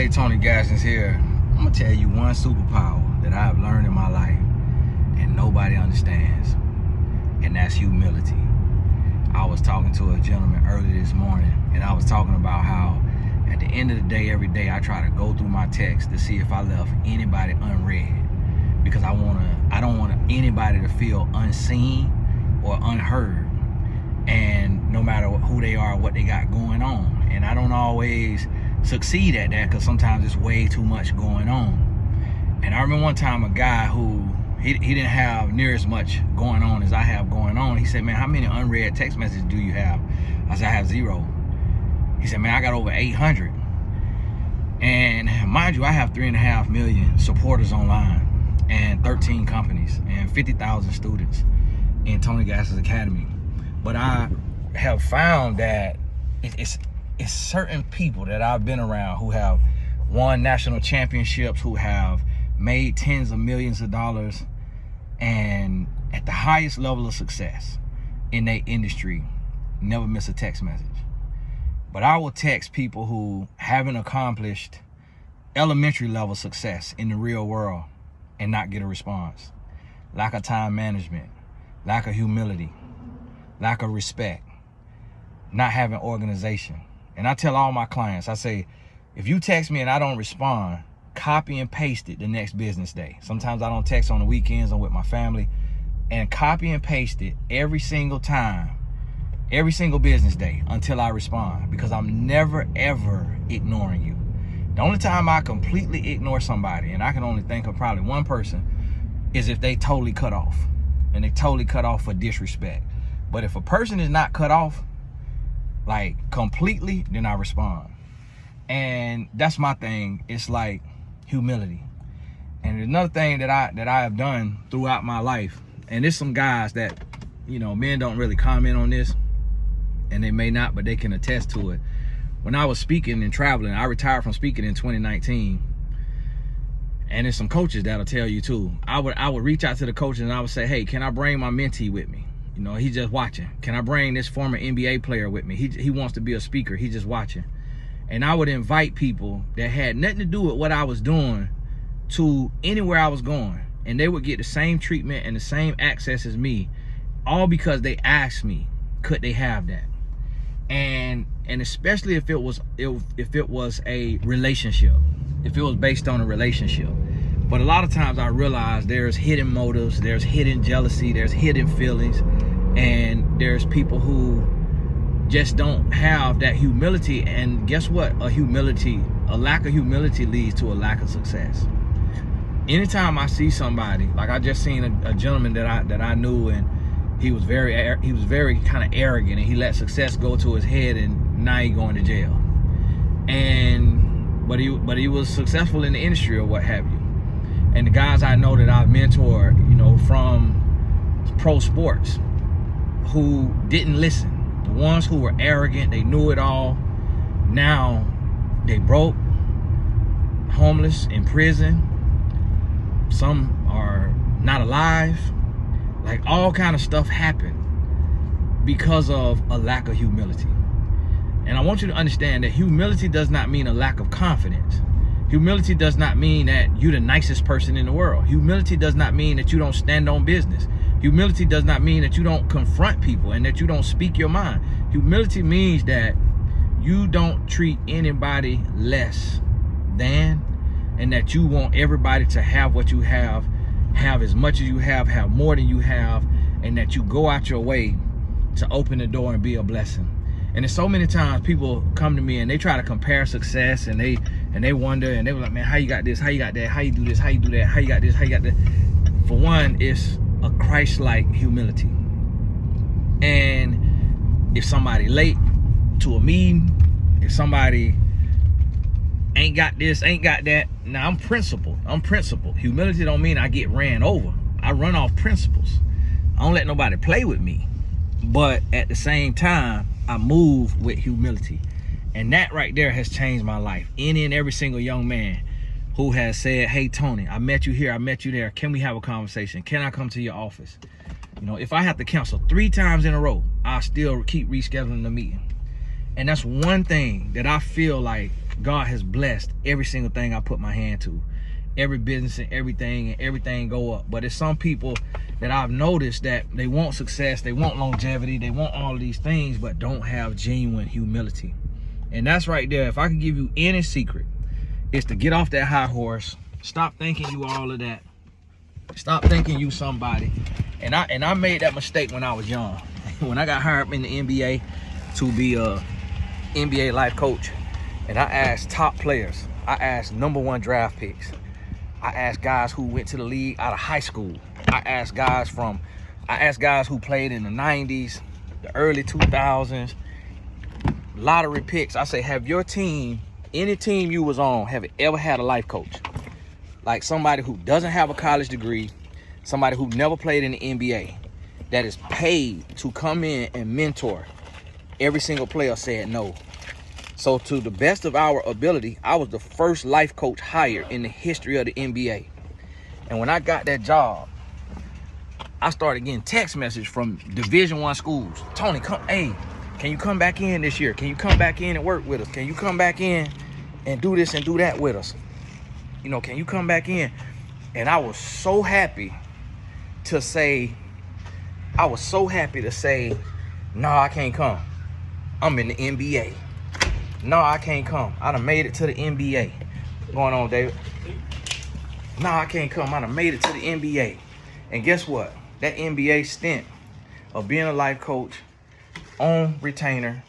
Hey, Tony Gaskins here. I'm gonna tell you one superpower that I've learned in my life and nobody understands, and that's humility. I was talking to a gentleman early this morning, and I was talking about how at the end of the day, every day, I try to go through my text to see if I left anybody unread, because I don't want anybody to feel unseen or unheard, and no matter who they are, what they got going on. And I don't always succeed at that because sometimes it's way too much going on. And I remember one time a guy who he didn't have near as much going on as I have going on. He said, man, how many unread text messages do you have? I said, I have 0. He said, man, I got over 800. And mind you, I have 3.5 million supporters online and 13 companies and 50,000 students in Tony Gaskins Academy. But I have found that it's certain people that I've been around who have won national championships, who have made tens of millions of dollars, and at the highest level of success in their industry, never miss a text message. But I will text people who haven't accomplished elementary level success in the real world and not get a response. Lack of time management, lack of humility, lack of respect, not having organization. And I tell all my clients, I say, if you text me and I don't respond, copy and paste it the next business day. Sometimes I don't text on the weekends, I'm with my family, and copy and paste it every single time, every single business day until I respond, because I'm never ever ignoring you. The only time I completely ignore somebody, and I can only think of probably one person, is if they totally cut off, and they totally cut off for disrespect. But if a person is not cut off, like completely, then I respond. And that's my thing. It's like humility. And another thing that I have done throughout my life, and there's some guys that, you know, men don't really comment on this, and they may not, but they can attest to it. When I was speaking and traveling, I retired from speaking in 2019. And there's some coaches that'll tell you too. I would reach out to the coaches and I would say, hey, can I bring my mentee with me? You know, he's just watching. Can I bring this former NBA player with me? He wants to be a speaker. He's just watching. And I would invite people that had nothing to do with what I was doing to anywhere I was going. And they would get the same treatment and the same access as me, all because they asked me, could they have that? And especially if it was a relationship, if it was based on a relationship. But a lot of times I realize there's hidden motives, there's hidden jealousy, there's hidden feelings, and there's people who just don't have that humility. And guess what? A lack of humility leads to a lack of success. Anytime I see somebody, like I just seen a gentleman that I knew, and he was very kind of arrogant, and he let success go to his head, and now he's going to jail. But he was successful in the industry or what have you. And the guys I know that I've mentored, you know, from pro sports, who didn't listen, the ones who were arrogant, they knew it all, now they broke, homeless, in prison, some are not alive, like all kind of stuff happened because of a lack of humility. And I want you to understand that humility does not mean a lack of confidence. Humility does not mean that you're the nicest person in the world. Humility does not mean that you don't stand on business. Humility does not mean that you don't confront people and that you don't speak your mind. Humility means that you don't treat anybody less than, and that you want everybody to have what you have as much as you have more than you have, and that you go out your way to open the door and be a blessing. And there's so many times people come to me and they try to compare success, and they wonder, and they were like, man, how you got this, how you got that, how you do this, how you do that, how you got this, how you got that. For one, it's a Christ-like humility. And if somebody late to a meeting, if somebody ain't got this, ain't got that, now I'm principled. Humility don't mean I get ran over. I run off principles. I don't let nobody play with me. But at the same time, I move with humility. And that right there has changed my life. Any and every single young man who has said, hey, Tony, I met you here, I met you there. Can we have a conversation? Can I come to your office? You know, if I have to cancel 3 times in a row, I'll still keep rescheduling the meeting. And that's one thing that I feel like God has blessed every single thing I put my hand to. Every business and everything go up. But it's some people that I've noticed that they want success, they want longevity, they want all of these things, but don't have genuine humility. And that's right there. If I could give you any secret, it's to get off that high horse. Stop thinking you all of that. Stop thinking you somebody. And I made that mistake when I was young. When I got hired in the NBA to be a NBA life coach, and I asked top players, I asked #1 draft picks, I asked guys who went to the league out of high school, I asked guys who played in the 90s, the early 2000s, lottery picks. I say, have your team, any team you was on, have it ever had a life coach? Like somebody who doesn't have a college degree, somebody who never played in the NBA, that is paid to come in and mentor. Every single player said no. So to the best of our ability, I was the first life coach hired in the history of the NBA. And when I got that job, I started getting text messages from Division I schools. Tony, hey, can you come back in this year? Can you come back in and work with us? Can you come back in and do this and do that with us? You know, can you come back in? And I was so happy to say, no, I can't come. I'm in the NBA. No, I can't come. I done made it to the NBA. What's going on, David? No, I can't come. I done made it to the NBA. And guess what? That NBA stint of being a life coach on retainer,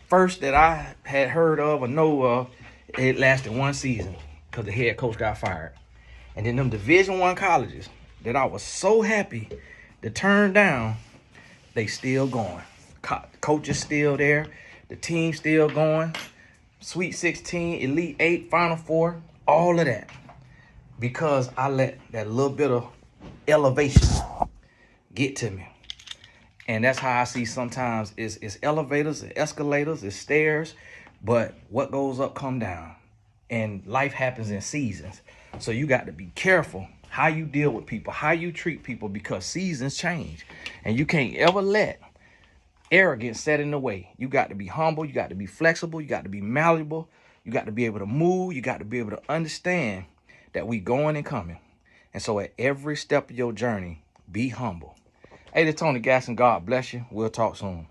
first that I had heard of or know of, it lasted 1 season because the head coach got fired. And then them Division I colleges that I was so happy to turn down, they still going. Coach is still there. The team still going. Sweet 16, Elite 8, Final 4, all of that. Because I let that little bit of elevation get to me. And that's how I see sometimes it's elevators, it's escalators, it's stairs. But what goes up come down. And life happens in seasons. So you got to be careful how you deal with people, how you treat people, because seasons change. And you can't ever let arrogance set in the way. You got to be humble. You got to be flexible. You got to be malleable. You got to be able to move. You got to be able to understand that we going and coming. And so at every step of your journey, be humble. Hey, this is Tony Gasson. God bless you. We'll talk soon.